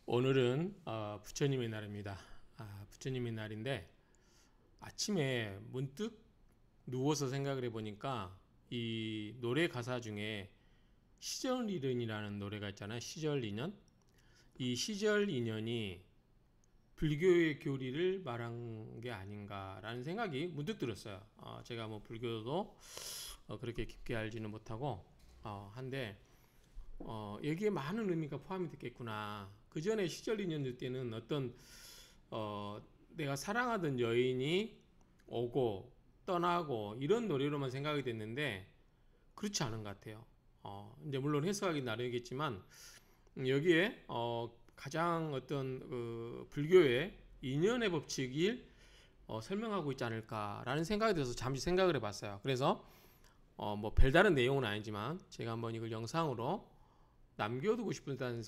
오늘은 부처님의 날입니다. 부처님의 날인데 아침에 문득 누워서 생각을 해보니까 이 노래 가사 중에 시절인연이라는 노래가 있잖아요. 시절인연. 이 시절인연이 불교의 교리를 말한 게 아닌가라는 생각이 문득 들었어요. 제가 뭐 불교도 그렇게 깊게 알지는 못하고 한데 여기에 많은 의미가 포함이 됐겠구나. 그 전에 시절 인연일 때는 어떤 내가 사랑하던 여인이 오고 떠나고 이런 노래로만 생각이 됐는데 그렇지 않은 것 같아요. 이제 물론 해석하기 나름이겠지만 여기에 가장 어떤 불교의 인연의 법칙을 설명하고 있지 않을까라는 생각이 들어서 잠시 생각을 해봤어요. 그래서 뭐 별다른 내용은 아니지만 제가 한번 이걸 영상으로 남겨두고 싶다는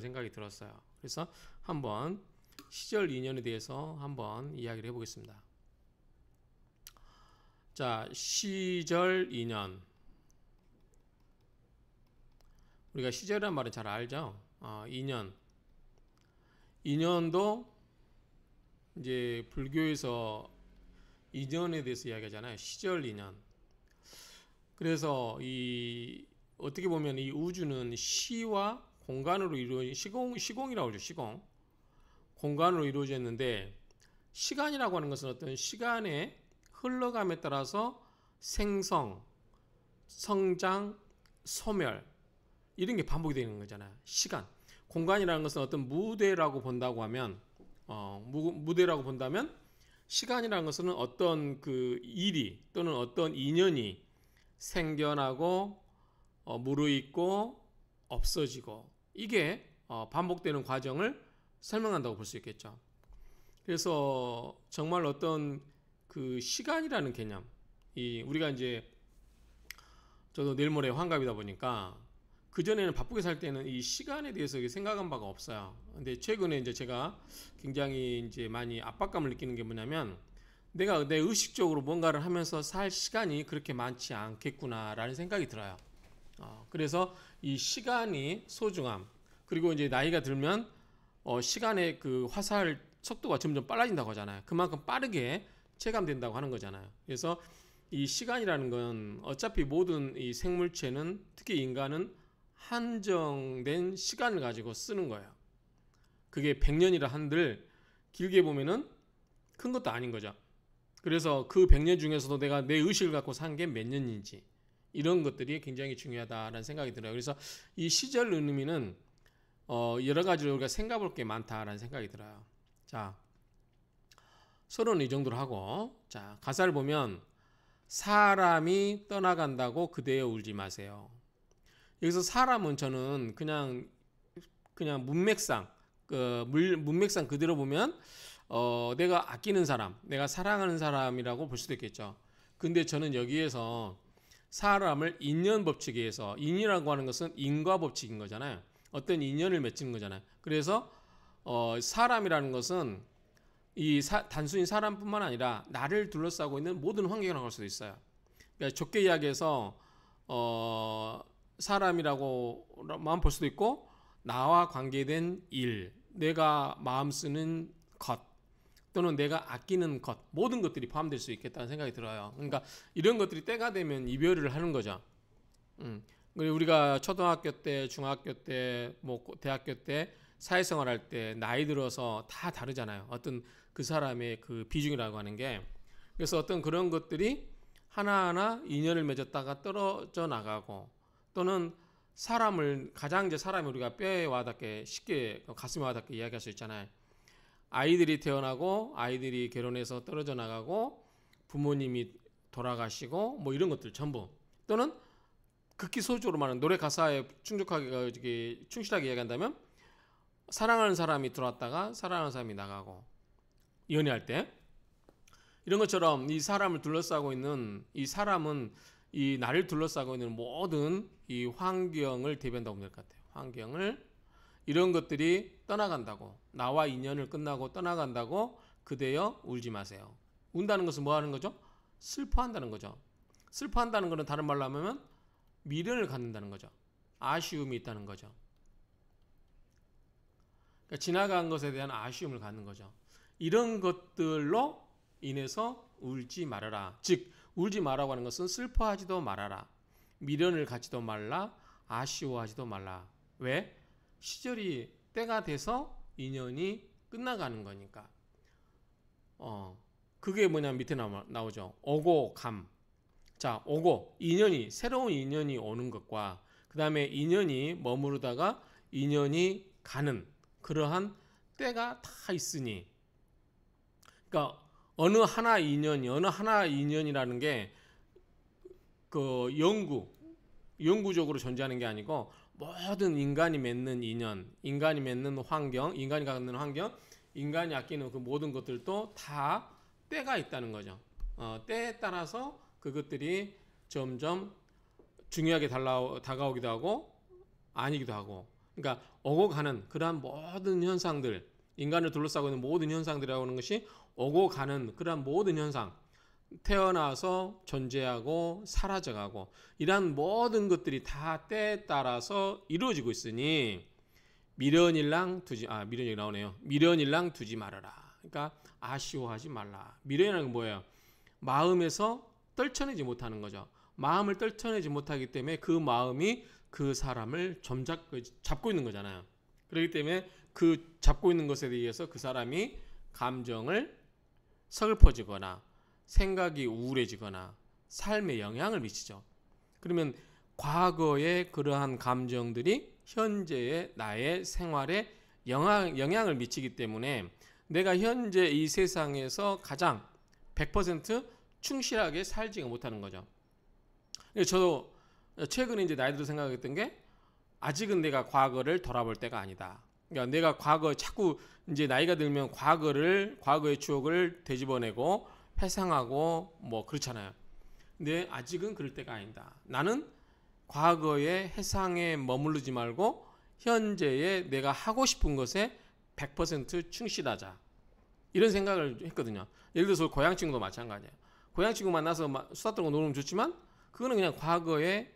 생각이 들었어요. 그래서 한번 시절 인연에 대해서 한번 이야기를 해보겠습니다. 자, 시절 인연. 우리가 시절이란 말은 잘 알죠? 인연. 인연도 이제 불교에서 인연에 대해서 이야기하잖아요. 시절 인연. 그래서 어떻게 보면 이 우주는 시와 공간으로 이루어진 시공이라고 하죠. 시공. 공간으로 이루어져 있는데 시간이라고 하는 것은 어떤 시간의 흘러감에 따라서 생성, 성장, 소멸 이런 게 반복이 되는 거잖아요. 시간. 공간이라는 것은 어떤 무대라고 본다고 하면 무대라고 본다면 시간이라는 것은 어떤 그 일이 또는 어떤 인연이 생겨나고 무르익고 없어지고 이게 반복되는 과정을 설명한다고 볼 수 있겠죠. 그래서 정말 어떤 그 시간이라는 개념, 우리가 이제 저도 내일 모레 환갑이다 보니까 그 전에는 바쁘게 살 때는 이 시간에 대해서 생각한 바가 없어요. 근데 최근에 이제 제가 굉장히 이제 많이 압박감을 느끼는 게 뭐냐면 내가 내 의식적으로 뭔가를 하면서 살 시간이 그렇게 많지 않겠구나라는 생각이 들어요. 그래서 이 시간이 소중함, 그리고 이제 나이가 들면 시간의 그 화살 속도가 점점 빨라진다고 하잖아요. 그만큼 빠르게 체감된다고 하는 거잖아요. 그래서 이 시간이라는 건 어차피 모든 이 생물체는 특히 인간은 한정된 시간을 가지고 쓰는 거예요. 그게 100년이라 한들 길게 보면은 큰 것도 아닌 거죠. 그래서 그 100년 중에서도 내가 내 의식을 갖고 산 게 몇 년인지 이런 것들이 굉장히 중요하다라는 생각이 들어요. 그래서 이 시절 의미는 여러 가지로 우리가 생각해 볼 게 많다라는 생각이 들어요. 자, 서론은 이 정도로 하고, 자, 가사를 보면 사람이 떠나간다고 그대여 울지 마세요. 여기서 사람은 저는 그냥 문맥상 문맥상 그대로 보면 내가 아끼는 사람, 내가 사랑하는 사람이라고 볼 수도 있겠죠. 근데 저는 여기에서 사람을 인연 법칙에 의해서, 인이라고 하는 것은 인과 법칙인 거잖아요. 어떤 인연을 맺는 거잖아요. 그래서 사람이라는 것은 단순히 사람뿐만 아니라 나를 둘러싸고 있는 모든 환경이라고 할 수도 있어요. 그러니까 좋게 이야기해서 사람이라고만 볼 수도 있고 나와 관계된 일, 내가 마음 쓰는 것 또는 내가 아끼는 것, 모든 것들이 포함될 수 있겠다는 생각이 들어요. 그러니까 이런 것들이 때가 되면 이별을 하는 거죠. 우리가 초등학교 때, 중학교 때, 뭐 대학교 때, 사회생활 할 때 나이 들어서 다 다르잖아요. 어떤 그 사람의 그 비중이라고 하는 게. 그래서 어떤 그런 것들이 하나하나 인연을 맺었다가 떨어져 나가고, 또는 가장 이제 사람이 우리가 뼈에 와닿게 쉽게 가슴에 와닿게 이야기할 수 있잖아요. 아이들이 태어나고 아이들이 결혼해서 떨어져 나가고 부모님이 돌아가시고 뭐 이런 것들 전부, 또는 극히 소극적으로 말하는 노래 가사에 충실하게 이야기한다면 사랑하는 사람이 들어왔다가 사랑하는 사람이 나가고, 연애할 때 이런 것처럼 이 사람을 둘러싸고 있는 이 사람은 이 나를 둘러싸고 있는 모든 이 환경을 대변한다고 보면 될 것 같아요. 환경을, 이런 것들이 떠나간다고, 나와 인연을 끝나고 떠나간다고 그대여 울지 마세요. 운다는 것은 뭐 하는 거죠? 슬퍼한다는 거죠. 슬퍼한다는 것은 다른 말로 하면 미련을 갖는다는 거죠. 아쉬움이 있다는 거죠. 그러니까 지나간 것에 대한 아쉬움을 갖는 거죠. 이런 것들로 인해서 울지 말아라. 즉 울지 말라고 하는 것은 슬퍼하지도 말아라. 미련을 갖지도 말라. 아쉬워하지도 말라. 왜? 시절이 때가 돼서 인연이 끝나가는 거니까. 그게 뭐냐면 밑에 나오죠. 오고 감. 자, 오고 인연이 새로운 인연이 오는 것과 그 다음에 인연이 머무르다가 인연이 가는 그러한 때가 다 있으니, 그러니까 어느 하나 인연이라는 게 그 영구적으로 존재하는 게 아니고 모든 인간이 맺는 인연, 인간이 맺는 환경, 인간이 갖는 환경, 인간이 아끼는 그 모든 것들도 다 때가 있다는 거죠. 때에 따라서 그것들이 점점 중요하게 다가오기도 하고 아니기도 하고, 그러니까 오고 가는 그러한 모든 현상들, 인간을 둘러싸고 있는 모든 현상들이라고 하는 것이 오고 가는 그러한 모든 현상, 태어나서 존재하고 사라져가고 이러한 모든 것들이 다 때에 따라서 이루어지고 있으니 미련일랑 두지 말아라. 그러니까 아쉬워하지 말라. 미련이라는 건 뭐예요? 마음에서 떨쳐내지 못하는 거죠. 마음을 떨쳐내지 못하기 때문에 그 마음이 그 사람을 잡고 있는 거잖아요. 그렇기 때문에 그 잡고 있는 것에 의해서 그 사람이 감정을 서글퍼지거나 생각이 우울해지거나 삶에 영향을 미치죠. 그러면 과거의 그러한 감정들이 현재의 나의 생활에 영향을 미치기 때문에 내가 현재 이 세상에서 가장 100% 충실하게 살지가 못하는 거죠. 저도 최근에 이제 나이 들어 생각했던 게 아직은 내가 과거를 돌아볼 때가 아니다. 그러니까 내가 자꾸 이제 나이가 들면 과거의 추억을 되짚어내고 회상하고 뭐 그렇잖아요. 근데 아직은 그럴 때가 아니다. 나는 과거의 회상에 머무르지 말고 현재의 내가 하고 싶은 것에 100% 충실하자. 이런 생각을 했거든요. 예를 들어서 고향 친구도 마찬가지예요. 고향 친구 만나서 수다 떨고 놀면 좋지만 그거는 그냥 과거의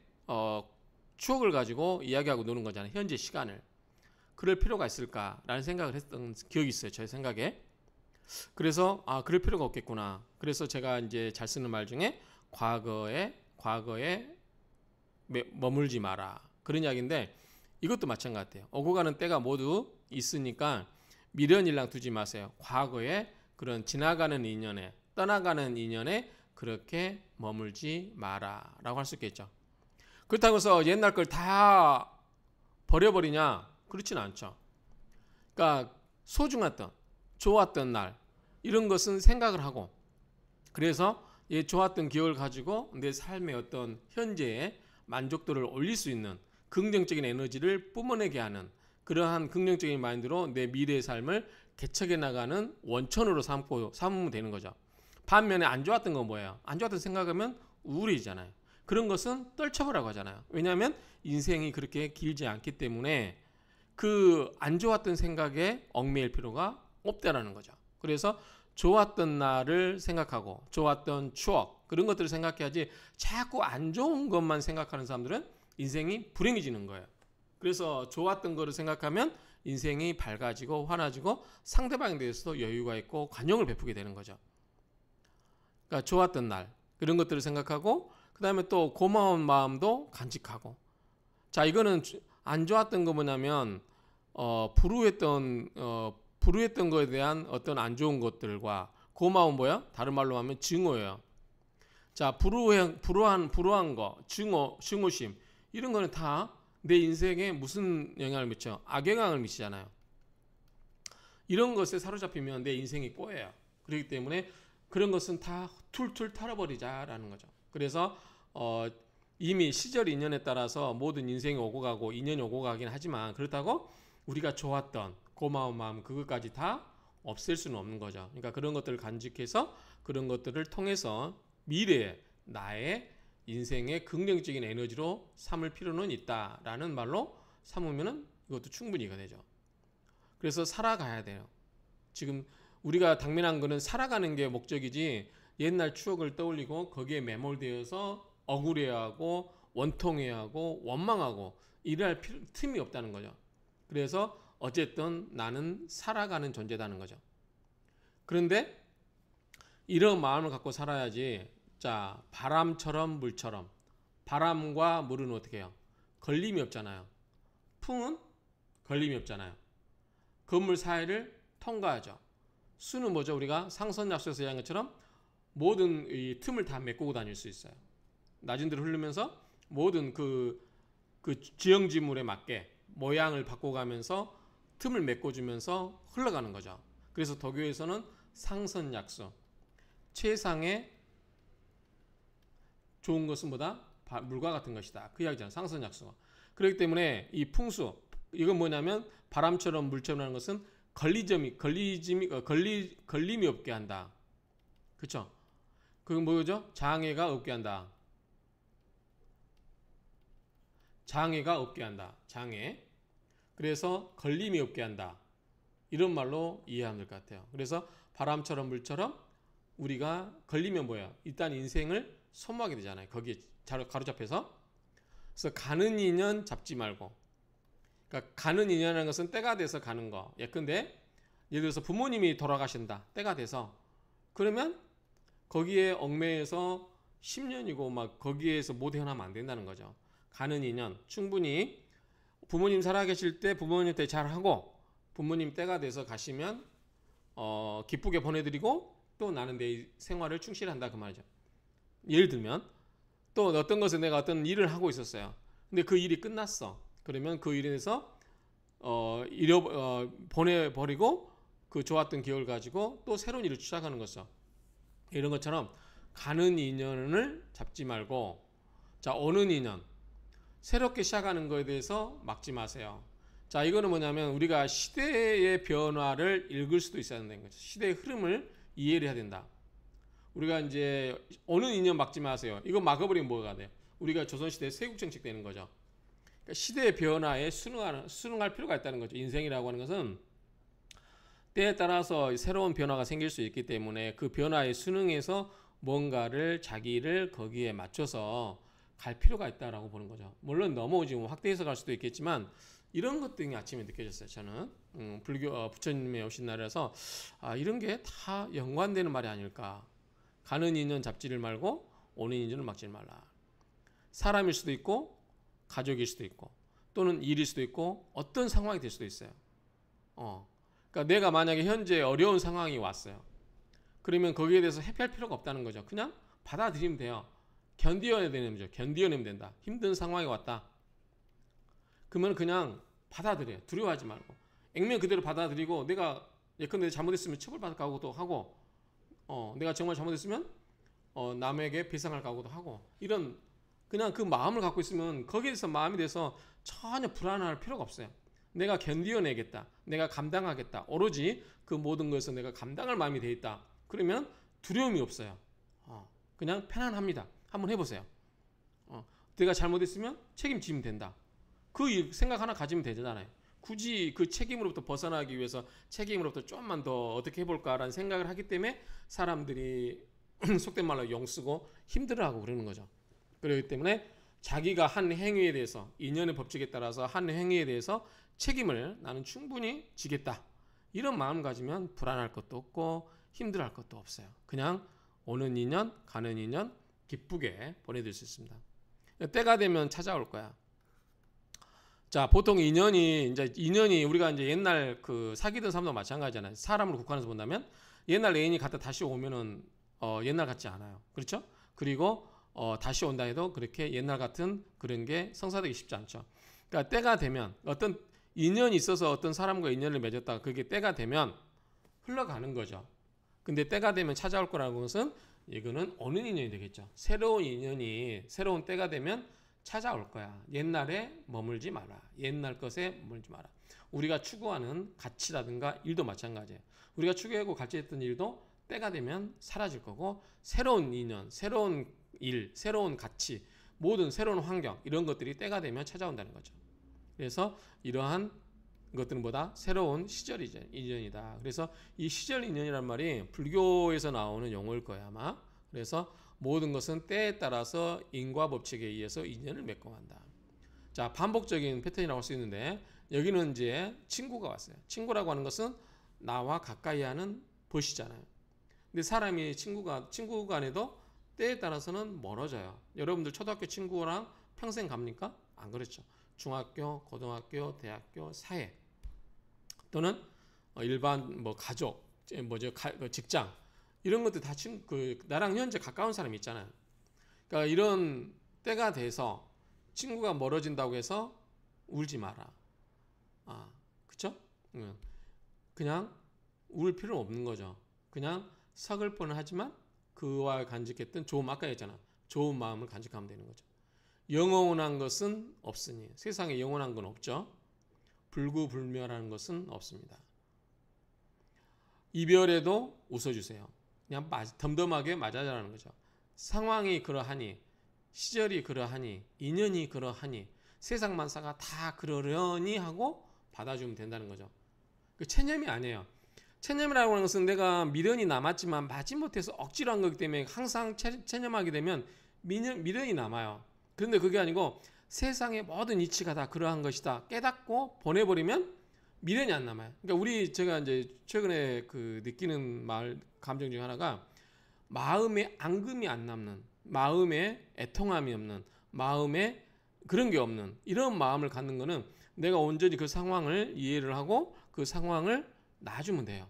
추억을 가지고 이야기하고 노는 거잖아요. 현재 시간을. 그럴 필요가 있을까라는 생각을 했던 기억이 있어요. 제 생각에. 그래서 그럴 필요가 없겠구나. 그래서 제가 이제 잘 쓰는 말 중에 과거에 머물지 마라. 그런 이야기인데 이것도 마찬가지 같아요. 오고 가는 때가 모두 있으니까 미련일랑 두지 마세요. 과거에 그런 지나가는 인연에 떠나가는 인연에 그렇게 머물지 마라 라고 할 수 있겠죠. 그렇다고 해서 옛날 걸 다 버려버리냐? 그렇지는 않죠. 그러니까 소중했던 좋았던 날 이런 것은 생각을 하고, 그래서 좋았던 기억을 가지고 내 삶의 어떤 현재의 만족도를 올릴 수 있는 긍정적인 에너지를 뿜어내게 하는 그러한 긍정적인 마인드로 내 미래의 삶을 개척해 나가는 원천으로 삼으면 되는 거죠. 반면에 안 좋았던 건 뭐예요? 안 좋았던 생각하면 우울해지잖아요. 그런 것은 떨쳐보라고 하잖아요. 왜냐하면 인생이 그렇게 길지 않기 때문에 그 안 좋았던 생각에 얽매일 필요가 없다라는 거죠. 그래서 좋았던 날을 생각하고 좋았던 추억 그런 것들을 생각해야지 자꾸 안 좋은 것만 생각하는 사람들은 인생이 불행해지는 거예요. 그래서 좋았던 거를 생각하면 인생이 밝아지고 환해지고 상대방에 대해서도 여유가 있고 관용을 베푸게 되는 거죠. 그러니까 좋았던 날 그런 것들을 생각하고 그 다음에 또 고마운 마음도 간직하고. 자, 이거는 안 좋았던 거 뭐냐면 불우했던 거에 대한 어떤 안 좋은 것들과 고마운 뭐야? 다른 말로 하면 증오예요. 자, 불우한 거, 증오심 이런 거는 다 내 인생에 무슨 영향을 미쳐? 악영향을 미치잖아요. 이런 것에 사로잡히면 내 인생이 꼬여요. 그렇기 때문에 그런 것은 다 툴툴 털어버리자라는 거죠. 그래서 이미 시절 인연에 따라서 모든 인생이 오고 가고 인연이 오고 가긴 하지만 그렇다고 우리가 좋았던 고마운 마음 그것까지 다 없앨 수는 없는 거죠. 그러니까 그런 것들을 간직해서 그런 것들을 통해서 미래에 나의 인생의 긍정적인 에너지로 삼을 필요는 있다라는 말로 삼으면 이것도 충분히 이해가 되죠. 그래서 살아가야 돼요. 지금 우리가 당면한 거는 살아가는 게 목적이지 옛날 추억을 떠올리고 거기에 매몰되어서 억울해하고 원통해하고 원망하고 이럴 틈이 없다는 거죠. 그래서 어쨌든 나는 살아가는 존재다는 거죠. 그런데 이런 마음을 갖고 살아야지. 자, 바람처럼 물처럼. 바람과 물은 어떻게 해요? 걸림이 없잖아요. 풍은 걸림이 없잖아요. 건물 사이를 통과하죠. 수는 뭐죠? 우리가 상선약수에서 얘기한 것처럼 모든 이 틈을 다 메꾸고 다닐 수 있어요. 낮은 데로 흐르면서 모든 그 지형지물에 맞게 모양을 바꿔가면서 틈을 메꿔주면서 흘러가는 거죠. 그래서 도교에서는 상선약수, 최상의 좋은 것은 뭐다? 물과 같은 것이다. 그 이야기잖아요. 상선약수가. 그렇기 때문에 이 풍수, 이건 뭐냐면 바람처럼 물처럼 하는 것은 걸림이 없게 한다. 그렇죠? 그건 뭐죠? 장애가 없게 한다. 장애가 없게 한다. 장애. 그래서 걸림이 없게 한다. 이런 말로 이해하면 될 것 같아요. 그래서 바람처럼 물처럼 우리가 걸리면 뭐예요? 일단 인생을 소모하게 되잖아요. 거기에 가로잡혀서. 그래서 가는 인연 잡지 말고. 그러니까 가는 인연이라는 것은 때가 돼서 가는 거. 예컨대 예를 들어서 부모님이 돌아가신다. 때가 돼서. 그러면 거기에 얽매여서 10년이고 막 거기에서 못 헤어나면 안 된다는 거죠. 가는 인연 충분히 부모님 살아계실 때 부모님한테 잘하고 부모님 때가 돼서 가시면 기쁘게 보내드리고 또 나는 내 생활을 충실한다 그 말이죠. 예를 들면 또 어떤 것에 내가 어떤 일을 하고 있었어요. 근데 그 일이 끝났어. 그러면 그 일에 대해서 보내버리고 그 좋았던 기억을 가지고 또 새로운 일을 시작하는 거죠. 이런 것처럼 가는 인연을 잡지 말고 자 오는 인연 새롭게 시작하는 것에 대해서 막지 마세요. 자 이거는 뭐냐면 우리가 시대의 변화를 읽을 수도 있어야 된다는 거죠. 시대의 흐름을 이해를 해야 된다. 우리가 이제 오는 인연 막지 마세요. 이거 막아버리면 뭐가 돼요? 우리가 조선시대 세국정책 되는 거죠. 그러니까 시대의 변화에 순응할 필요가 있다는 거죠. 인생이라고 하는 것은 때에 따라서 새로운 변화가 생길 수 있기 때문에 그 변화에 순응해서 뭔가를 자기를 거기에 맞춰서 갈 필요가 있다라고 보는 거죠. 물론 너무 지금 확대해서 갈 수도 있겠지만 이런 것 등이 아침에 느껴졌어요. 저는 불교 부처님의 오신 날이라서 이런 게 다 연관되는 말이 아닐까. 가는 인연 잡지를 말고 오는 인연을 막지를 말라. 사람일 수도 있고 가족일 수도 있고 또는 일일 수도 있고 어떤 상황이 될 수도 있어요. 그러니까 내가 만약에 현재 어려운 상황이 왔어요. 그러면 거기에 대해서 회피할 필요가 없다는 거죠. 그냥 받아들이면 돼요. 견디어내면 되죠. 견디어내면 된다. 힘든 상황이 왔다. 그러면 그냥 받아들여요. 두려워하지 말고. 액면 그대로 받아들이고 내가 예컨대 잘못했으면 처벌받을 각오도 하고 내가 정말 잘못했으면 남에게 배상할 각오도 하고 이런 그냥 그 마음을 갖고 있으면 거기에 대해서 마음이 돼서 전혀 불안할 필요가 없어요. 내가 견디어내겠다. 내가 감당하겠다. 오로지 그 모든 것에서 내가 감당할 마음이 돼 있다. 그러면 두려움이 없어요. 그냥 편안합니다. 한번 해보세요. 내가 잘못했으면 책임지면 된다. 그 생각 하나 가지면 되잖아요. 굳이 그 책임으로부터 벗어나기 위해서 책임으로부터 좀만 더 어떻게 해볼까라는 생각을 하기 때문에 사람들이 속된 말로 영쓰고 힘들어하고 그러는 거죠. 그렇기 때문에 자기가 한 행위에 대해서 인연의 법칙에 따라서 한 행위에 대해서 책임을 나는 충분히 지겠다. 이런 마음 가지면 불안할 것도 없고 힘들어할 것도 없어요. 그냥 오는 인연, 가는 인연 기쁘게 보내드릴 수 있습니다. 때가 되면 찾아올 거야. 자, 보통 인연이 우리가 이제 옛날 그 사귀던 사람도 마찬가지잖아요. 사람으로 국한해서 본다면 옛날 애인이 갔다 다시 오면은 옛날 같지 않아요. 그렇죠? 그리고 다시 온다 해도 그렇게 옛날 같은 그런 게 성사되기 쉽지 않죠. 그러니까 때가 되면 어떤 인연이 있어서 어떤 사람과 인연을 맺었다가 그게 때가 되면 흘러가는 거죠. 근데 때가 되면 찾아올 거라는 것은 이거는 오는 인연이 되겠죠. 새로운 인연이 새로운 때가 되면 찾아올 거야. 옛날에 머물지 마라. 옛날 것에 머물지 마라. 우리가 추구하는 가치라든가 일도 마찬가지예요. 우리가 추구하고 가치했던 일도 때가 되면 사라질 거고 새로운 인연, 새로운 일, 새로운 가치, 모든 새로운 환경 이런 것들이 때가 되면 찾아온다는 거죠. 그래서 이러한 것들은 뭐다? 새로운 시절 인연이다. 그래서 이 시절 인연이란 말이 불교에서 나오는 용어일 거야 아마. 그래서 모든 것은 때에 따라서 인과 법칙에 의해서 인연을 맺고 간다. 자, 반복적인 패턴이라고 할 수 있는데 여기는 이제 친구가 왔어요. 친구라고 하는 것은 나와 가까이 하는 벗이잖아요. 근데 사람이 친구 간에도 때에 따라서는 멀어져요. 여러분들 초등학교 친구랑 평생 갑니까? 안 그렇죠. 중학교, 고등학교, 대학교, 사회 또는 일반 뭐 가족, 직장 이런 것들 다 나랑 현재 가까운 사람이 있잖아요. 그러니까 이런 때가 돼서 친구가 멀어진다고 해서 울지 마라. 그쵸? 그냥 울 필요는 없는 거죠. 그냥 서글퍼는 하지만 그와 간직했던 아까 했잖아. 좋은 마음을 간직하면 되는 거죠. 영원한 것은 없으니 세상에 영원한 건 없죠. 불구불멸하는 것은 없습니다. 이별에도 웃어주세요. 그냥 덤덤하게 맞아자라는 거죠. 상황이 그러하니 시절이 그러하니 인연이 그러하니 세상 만사가 다 그러려니 하고 받아주면 된다는 거죠. 그 체념이 아니에요. 체념이라고 하는 것은 내가 미련이 남았지만 마지못해서 억지로 한 거기 때문에 항상 체념하게 되면 미련이 남아요. 그런데 그게 아니고 세상의 모든 이치가 다 그러한 것이다 깨닫고 보내버리면 미련이 안 남아요. 그러니까 제가 이제 최근에 느끼는 감정 중에 하나가 마음에 앙금이 안 남는, 마음에 애통함이 없는, 마음에 그런 게 없는 이런 마음을 갖는 거는 내가 온전히 그 상황을 이해를 하고 그 상황을 놔주면 돼요.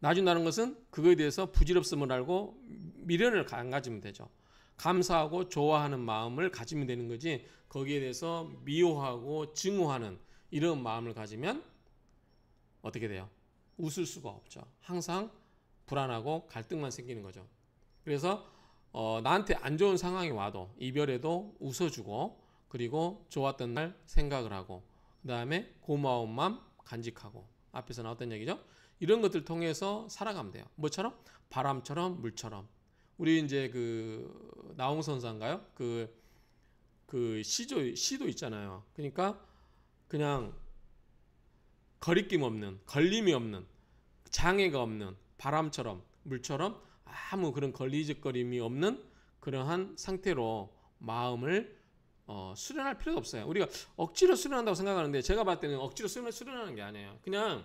놔준다는 것은 그거에 대해서 부질없음을 알고 미련을 안 가지면 되죠. 감사하고 좋아하는 마음을 가지면 되는 거지 거기에 대해서 미워하고 증오하는 이런 마음을 가지면 어떻게 돼요? 웃을 수가 없죠. 항상 불안하고 갈등만 생기는 거죠. 그래서 나한테 안 좋은 상황이 와도 이별에도 웃어주고 그리고 좋았던 날 생각을 하고 그 다음에 고마운 마음 간직하고 앞에서 나왔던 얘기죠. 이런 것들 통해서 살아가면 돼요. 뭐처럼? 바람처럼 물처럼. 우리 이제 나홍선사인가요? 시도 있잖아요. 그러니까 그냥 거리낌 없는, 걸림이 없는, 장애가 없는 바람처럼 물처럼 아무 그런 걸리적거림이 없는 그러한 상태로 마음을 수련할 필요가 없어요. 우리가 억지로 수련한다고 생각하는데 제가 봤을 때는 억지로 수련하는 게 아니에요. 그냥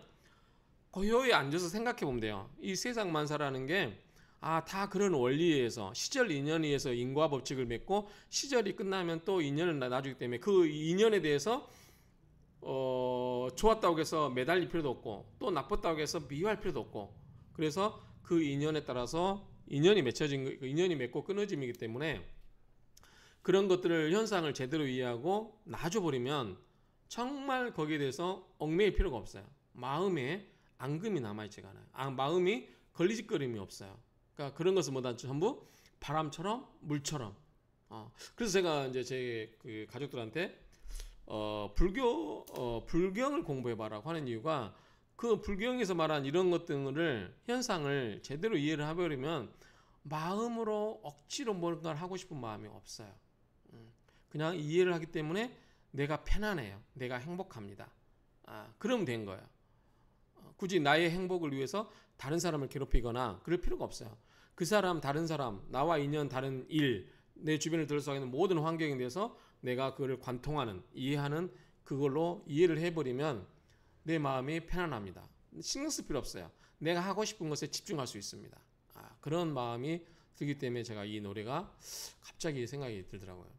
고요히 앉아서 생각해 보면 돼요. 이 세상 만사라는 게 다 그런 원리에 의해서 시절 인연에 의해서 인과 법칙을 맺고 시절이 끝나면 또 인연을 놔주기 때문에 그 인연에 대해서 좋았다고 해서 매달릴 필요도 없고 또 나빴다고 해서 미워할 필요도 없고 그래서 그 인연에 따라서 인연이 맺고 끊어짐이기 때문에 그런 것들을 현상을 제대로 이해하고 놔줘버리면 정말 거기에 대해서 얽매일 필요가 없어요. 마음에 앙금이 남아있지가 않아요. 마음이 걸리직거림이 없어요. 그러니까 그런 것은 뭐다 전부 바람처럼 물처럼. 그래서 제가 이제 제 가족들한테 불경을 공부해봐라고 하는 이유가 그 불경에서 말한 이런 것들을 현상을 제대로 이해를 해버리면 마음으로 억지로 뭔가를 하고 싶은 마음이 없어요. 그냥 이해를 하기 때문에 내가 편안해요. 내가 행복합니다. 그러면 된 거예요. 굳이 나의 행복을 위해서 다른 사람을 괴롭히거나 그럴 필요가 없어요. 그 사람, 다른 사람, 나와 인연, 다른 일, 내 주변을 둘러싸고 있는 모든 환경에 대해서 내가 그걸 관통하는, 이해하는 그걸로 이해를 해버리면 내 마음이 편안합니다. 신경 쓸 필요 없어요. 내가 하고 싶은 것에 집중할 수 있습니다. 그런 마음이 들기 때문에 제가 이 노래가 갑자기 생각이 들더라고요.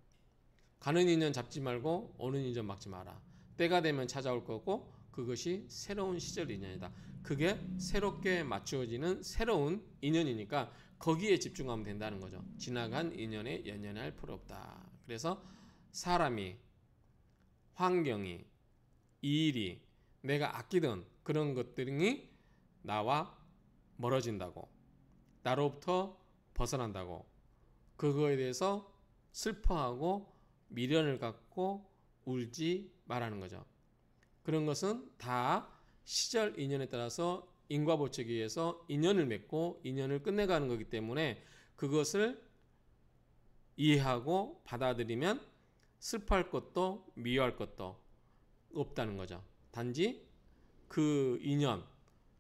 가는 인연 잡지 말고 오는 인연 막지 마라. 때가 되면 찾아올 거고 그것이 새로운 시절 인연이다. 그게 새롭게 맞추어지는 새로운 인연이니까 거기에 집중하면 된다는 거죠. 지나간 인연에 연연할 필요 없다. 그래서 사람이, 환경이, 일이, 내가 아끼던 그런 것들이 나와 멀어진다고, 나로부터 벗어난다고, 그거에 대해서 슬퍼하고 미련을 갖고 울지 말라는 거죠. 그런 것은 다 시절 인연에 따라서 인과보책에 의해서 인연을 맺고 인연을 끝내가는 거기 때문에 그것을 이해하고 받아들이면 슬퍼할 것도 미워할 것도 없다는 거죠. 단지 그 인연,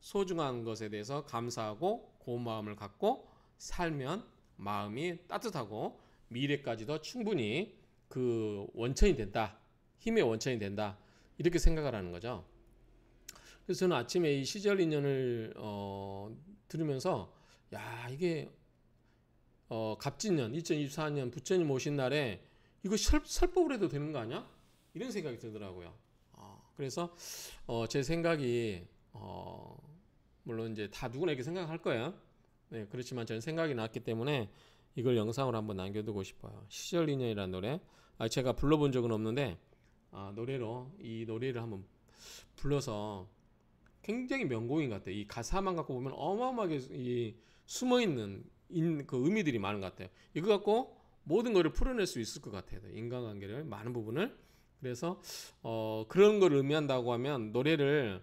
소중한 것에 대해서 감사하고 고마움을 갖고 살면 마음이 따뜻하고 미래까지도 충분히 그 원천이 된다. 힘의 원천이 된다. 이렇게 생각을 하는 거죠. 그래서 저는 아침에 이 시절 인연을 들으면서 야 이게 갑진년 2024년 부처님 오신 날에 이거 설법을 해도 되는 거 아니야? 이런 생각이 들더라고요. 그래서 제 생각이 물론 이제 다 누구나 이렇게 생각할 거예요. 네, 그렇지만 저는 생각이 났기 때문에 이걸 영상으로 한번 남겨두고 싶어요. 시절 인연이라는 노래. 제가 불러본 적은 없는데 노래로 이 노래를 한번 불러서 굉장히 명곡인 것 같아요. 이 가사만 갖고 보면 어마어마하게 이 숨어있는 그 의미들이 많은 것 같아요. 이거 갖고 모든 거를 풀어낼 수 있을 것 같아요. 인간관계를 많은 부분을. 그래서 그런 걸 의미한다고 하면 노래를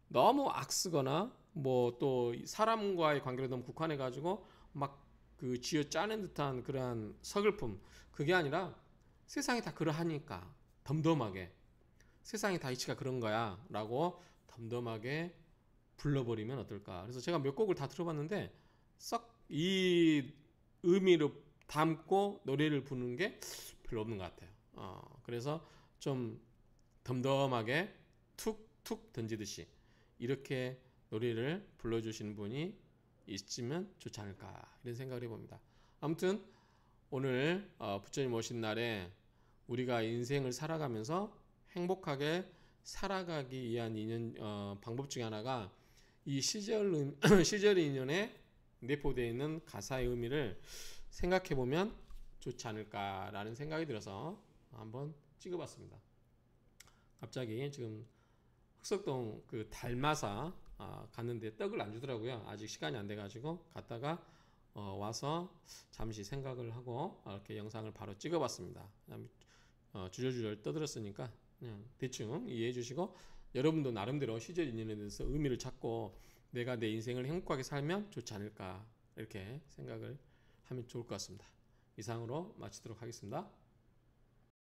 너무 악쓰거나 뭐 또 사람과의 관계를 너무 국한해 가지고 막 그 쥐어 짜낸 듯한 그러한 서글픔, 그게 아니라 세상이 다 그러하니까 덤덤하게 세상이 다 이치가 그런 거야 라고 덤덤하게 불러버리면 어떨까. 그래서 제가 몇 곡을 다 들어봤는데 썩 이 의미를 담고 노래를 부르는 게 별로 없는 것 같아요. 그래서 좀 덤덤하게 툭툭 던지듯이 이렇게 노래를 불러주시는 분이 있으면 좋지 않을까 이런 생각을 해봅니다. 아무튼 오늘 부처님 오신 날에 우리가 인생을 살아가면서 행복하게 살아가기 위한 방법 중에 하나가 이 시절 인연에 내포되어 있는 가사의 의미를 생각해 보면 좋지 않을까라는 생각이 들어서 한번 찍어봤습니다. 갑자기 지금 흑석동 그 달마사 갔는데 떡을 안 주더라고요. 아직 시간이 안 돼가지고 갔다가 와서 잠시 생각을 하고 이렇게 영상을 바로 찍어봤습니다. 주저주저 떠들었으니까 그냥 대충 이해해 주시고 여러분도 나름대로 시절 인연에 대해서 의미를 찾고 내가 내 인생을 행복하게 살면 좋지 않을까 이렇게 생각을 하면 좋을 것 같습니다. 이상으로 마치도록 하겠습니다.